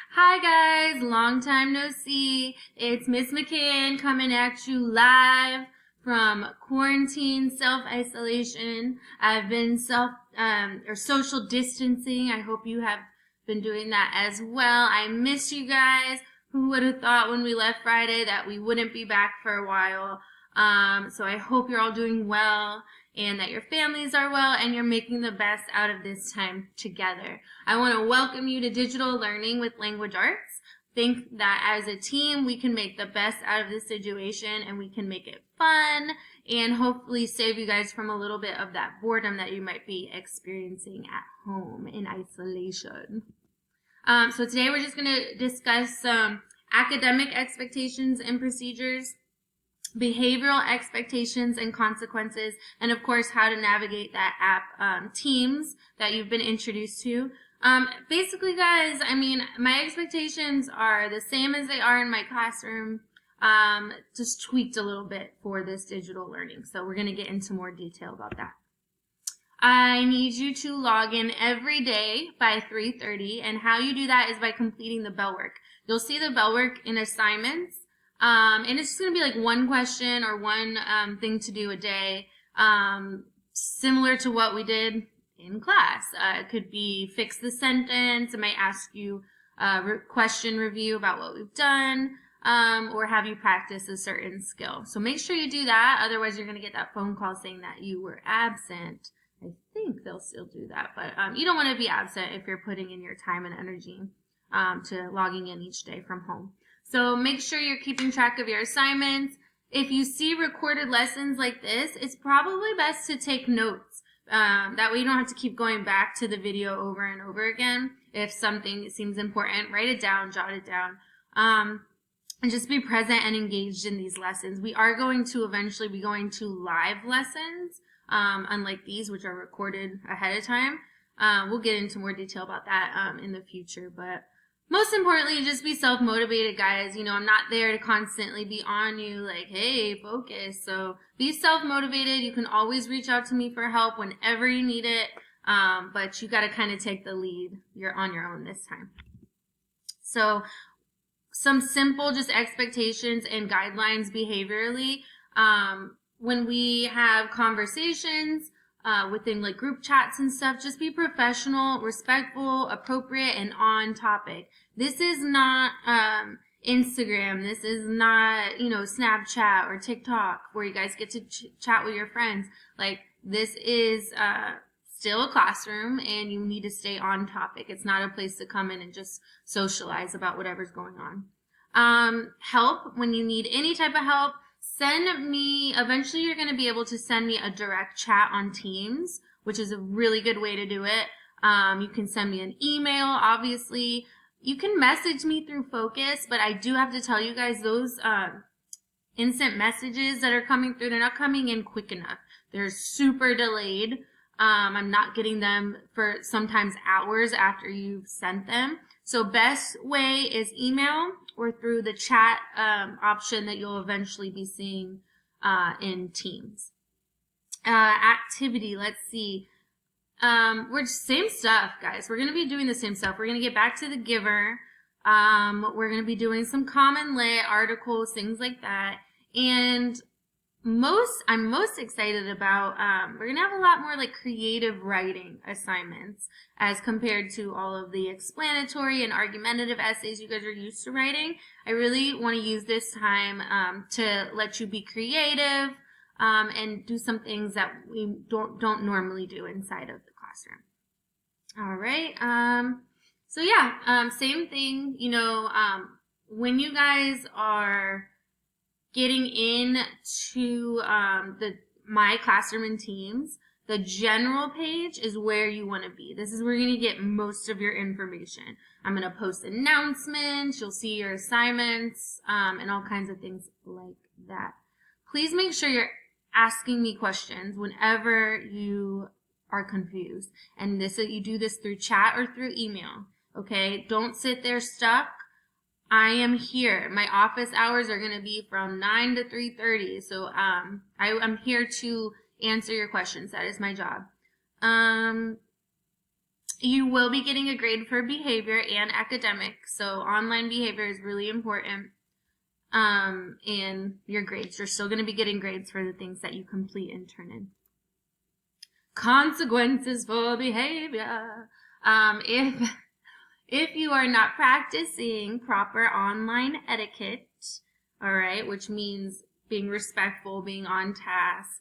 Hi guys, long time no see. It's Miss McCann coming at you live from quarantine self-isolation. I've been social distancing. I hope you have been doing that as well. I miss you guys. Who would have thought when we left Friday that we wouldn't be back for a while? So I hope you're all doing well and that your families are well and you're making the best out of this time together. I want to welcome you to Digital Learning with Language Arts. Think that as a team we can make the best out of this situation and we can make it fun and hopefully save you guys from a little bit of that boredom that you might be experiencing at home in isolation. So today we're just going to discuss some academic expectations and procedures, behavioral expectations and consequences, and of course how to navigate that app Teams that you've been introduced to. Basically guys, my expectations are the same as they are in my classroom, just tweaked a little bit for this digital learning. So we're going to get into more detail about that. I need you to log in every day by 3:30, and how you do that is by completing the bell work. You'll see the bell work in assignments, and it's just going to be like one question or one thing to do a day, similar to what we did in class. It could be fix the sentence. It might ask you a question review about what we've done, or have you practice a certain skill. So make sure you do that, otherwise you're going to get that phone call saying that you were absent. I think they'll still do that, but you don't want to be absent if you're putting in your time and energy to logging in each day from home. So make sure you're keeping track of your assignments. If you see recorded lessons like this, it's probably best to take notes. That way you don't have to keep going back to the video over and over again. If something seems important, write it down, jot it down, and just be present and engaged in these lessons. We are going to eventually be going to live lessons, unlike these, which are recorded ahead of time. We'll get into more detail about that in the future, but most importantly, just be self-motivated, guys. You know, I'm not there to constantly be on you like, hey, focus. So be self-motivated. You can always reach out to me for help whenever you need it, but you got to kind of take the lead. You're on your own this time. So some simple just expectations and guidelines behaviorally. When we have conversations within like group chats and stuff, just be professional, respectful, appropriate, and on topic. This is not Instagram. This is not, Snapchat or TikTok where you guys get to chat with your friends. Like, this is still a classroom and you need to stay on topic. It's not a place to come in and just socialize about whatever's going on. Help, when you need any type of help, send me, eventually you're going to be able to send me a direct chat on Teams, which is a really good way to do it. You can send me an email, obviously. You can message me through Focus, but I do have to tell you guys, those instant messages that are coming through, they're not coming in quick enough. They're super delayed. I'm not getting them for sometimes hours after you've sent them. So best way is email or through the chat option that you'll eventually be seeing in Teams. Activity, let's see. We're same stuff, guys. We're going to be doing the same stuff. We're going to get back to the giver. We're going to be doing some common lit articles, things like that. And I'm most excited about, we're going to have a lot more like creative writing assignments as compared to all of the explanatory and argumentative essays you guys are used to writing. I really want to use this time to let you be creative and do some things that we don't normally do inside of the classroom. All right. So yeah, same thing, when you guys are getting into my classroom and Teams, the general page is where you want to be. This is where you're going to get most of your information. I'm going to post announcements. You'll see your assignments and all kinds of things like that. Please make sure you're asking me questions whenever you are confused. And you do this through chat or through email. Okay? Don't sit there stuck. I am here. My office hours are going to be from 9 to 3:30. So I'm here to answer your questions. That is my job. You will be getting a grade for behavior and academics. So online behavior is really important. And your grades. You're still going to be getting grades for the things that you complete and turn in. Consequences for behavior. If you are not practicing proper online etiquette, all right, which means being respectful, being on task,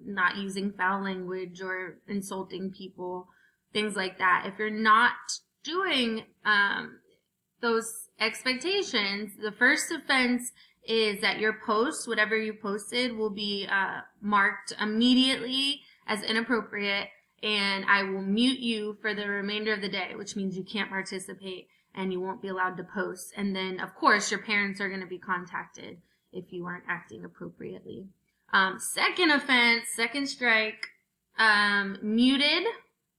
not using foul language or insulting people, things like that. If you're not doing those expectations, the first offense is that your post, whatever you posted, will be marked immediately as inappropriate, and I will mute you for the remainder of the day, which means you can't participate and you won't be allowed to post. And then, of course, your parents are going to be contacted if you aren't acting appropriately. Second offense, second strike, muted,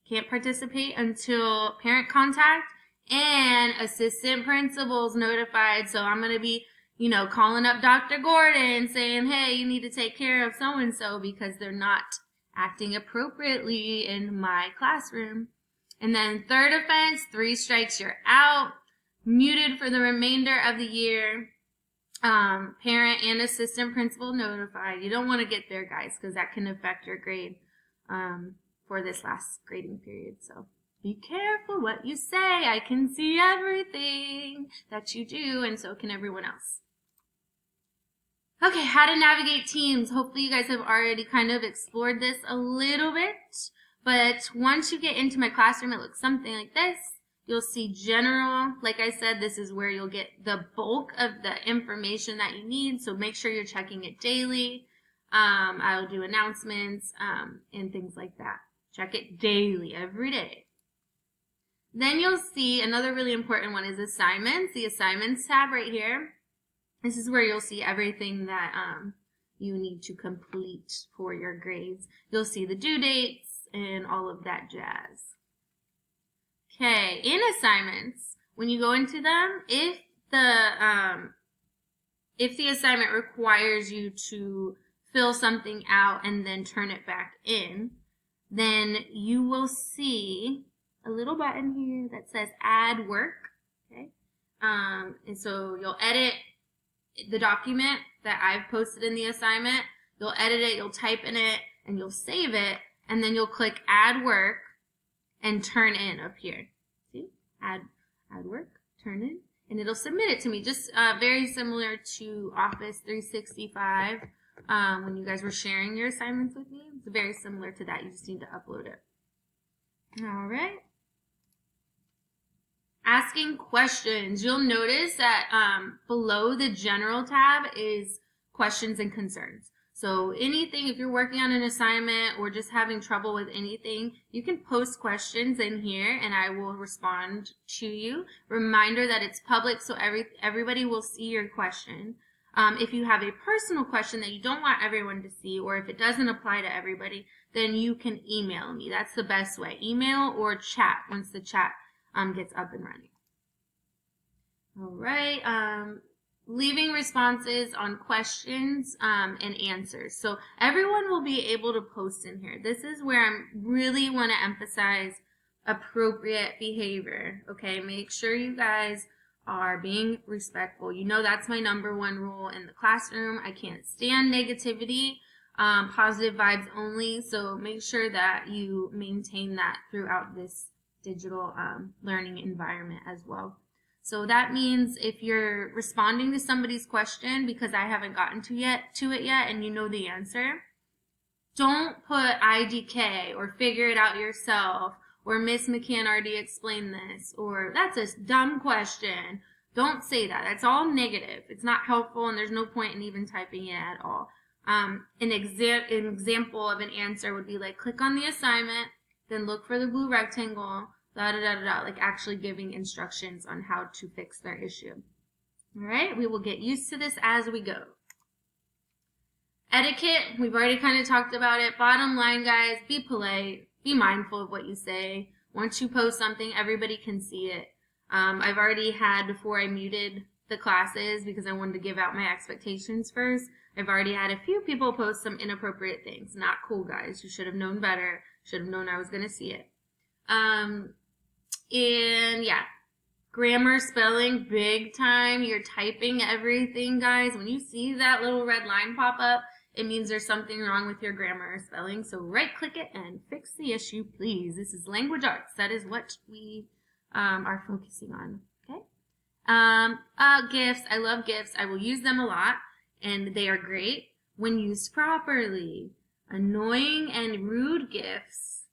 can't participate until parent contact and assistant principal's notified. So I'm going to be, calling up Dr. Gordon saying, hey, you need to take care of so-and-so because they're not acting appropriately in my classroom. And then third offense, 3 strikes, you're out, muted for the remainder of the year. Parent and assistant principal notified. You don't want to get there, guys, because that can affect your grade for this last grading period. So be careful what you say. I can see everything that you do, and so can everyone else. Okay, how to navigate teams. Hopefully you guys have already kind of explored this a little bit, but once you get into my classroom, it looks something like this. You'll see general. Like I said, this is where you'll get the bulk of the information that you need, so make sure you're checking it daily. I'll do announcements and things like that. Check it daily, every day. Then you'll see another really important one is assignments. The assignments tab right here. This is where you'll see everything that you need to complete for your grades. You'll see the due dates and all of that jazz. Okay, in assignments, when you go into them, if the assignment requires you to fill something out and then turn it back in, then you will see a little button here that says add work. Okay, and so you'll edit the document that I've posted in the assignment. You'll edit it, you'll type in it, and you'll save it, and then you'll click add work and turn in up here. See? Add work, turn in, and it'll submit it to me. Just very similar to Office 365 when you guys were sharing your assignments with me. It's very similar to that. You just need to upload it. All right. Asking questions. You'll notice that below the general tab is questions and concerns. So anything, if you're working on an assignment or just having trouble with anything, you can post questions in here and I will respond to you. Reminder that it's public, so everybody will see your question. If you have a personal question that you don't want everyone to see, or if it doesn't apply to everybody, then you can email me. That's the best way. Email or chat once the chat gets up and running. All right. Leaving responses on questions and answers. So everyone will be able to post in here. This is where I really want to emphasize appropriate behavior. Okay, make sure you guys are being respectful. You know that's my number one rule in the classroom. I can't stand negativity, positive vibes only. So make sure that you maintain that throughout this digital learning environment as well. So that means if you're responding to somebody's question because I haven't gotten to it yet and you know the answer, don't put IDK or figure it out yourself or Miss McCann already explained this or that's a dumb question. Don't say that. That's all negative. It's not helpful and there's no point in even typing it at all. An example of an answer would be like click on the assignment, then look for the blue rectangle, like actually giving instructions on how to fix their issue. All right, we will get used to this as we go. Etiquette, we've already kind of talked about it. Bottom line, guys, be polite, be mindful of what you say. Once you post something, everybody can see it. I've already had, before I muted the classes because I wanted to give out my expectations first, I've already had a few people post some inappropriate things. Not cool, guys. You should have known better. Should have known I was going to see it. And yeah, grammar, spelling, big time. You're typing everything, guys. When you see that little red line pop up, it means there's something wrong with your grammar or spelling. So right click it and fix the issue, please. This is language arts. That is what we are focusing on. Okay. Gifts. I love gifts. I will use them a lot, and they are great when used properly. Annoying and rude gifts,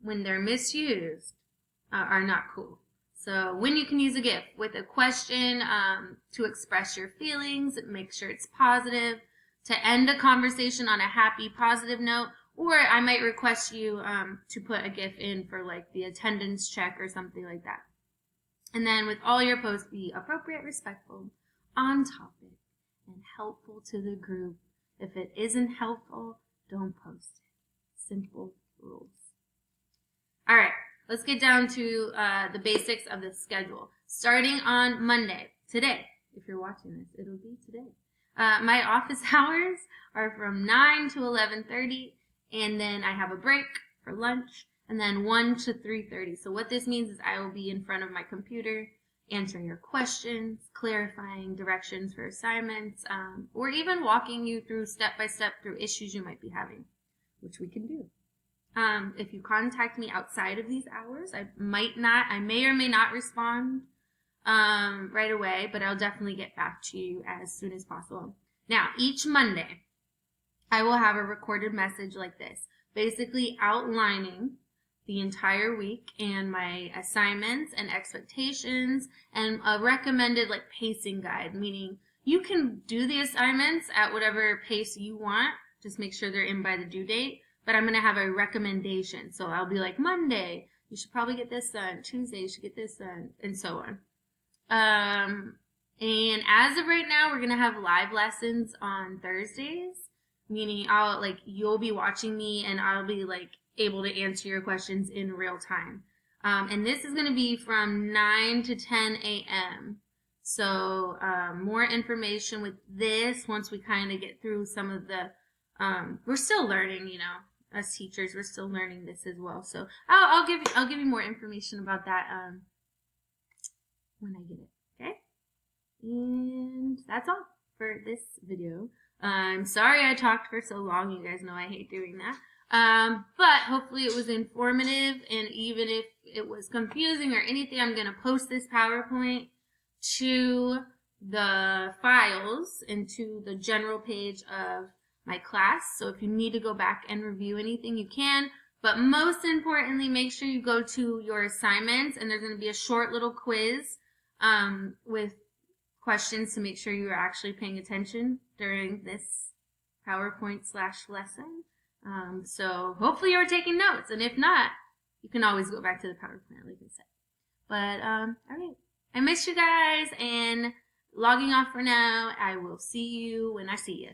when they're misused, are not cool. So when you can use a gift with a question to express your feelings, make sure it's positive, to end a conversation on a happy, positive note, or I might request you to put a GIF in for like the attendance check or something like that. And then with all your posts, be appropriate, respectful, on topic, and helpful to the group. If it isn't helpful, don't post it. Simple rules. All right, let's get down to the basics of the schedule. Starting on Monday, today, if you're watching this, it'll be today. My office hours are from 9 to 11:30, and then I have a break for lunch, and then 1 to 3:30. So what this means is I will be in front of my computer answering your questions, clarifying directions for assignments, or even walking you through step-by-step through issues you might be having, which we can do. If you contact me outside of these hours, I may or may not respond right away, but I'll definitely get back to you as soon as possible. Now, each Monday, I will have a recorded message like this, basically outlining the entire week and my assignments and expectations, and a recommended like pacing guide, meaning you can do the assignments at whatever pace you want, just make sure they're in by the due date, but I'm going to have a recommendation. So I'll be like, Monday, you should probably get this done, Tuesday, you should get this done, and so on. And as of right now, we're going to have live lessons on Thursdays, meaning you'll be watching me and I'll be like able to answer your questions in real time. And this is going to be from 9 to 10 a.m. So, more information with this once we kind of get through some of the, we're still learning, you know, as teachers, we're still learning this as well. So I'll give you more information about that, when I get it. Okay. And that's all for this video. I'm sorry I talked for so long. You guys know I hate doing that. But hopefully it was informative, and even if it was confusing or anything, I'm going to post this PowerPoint to the files and to the general page of my class. So if you need to go back and review anything, you can. But most importantly, make sure you go to your assignments, and there's going to be a short little quiz with questions to make sure you are actually paying attention during this PowerPoint/lesson. So hopefully you're taking notes, and if not, you can always go back to the PowerPoint, like I said. But all right, I miss you guys, and logging off for now. I will see you when I see you.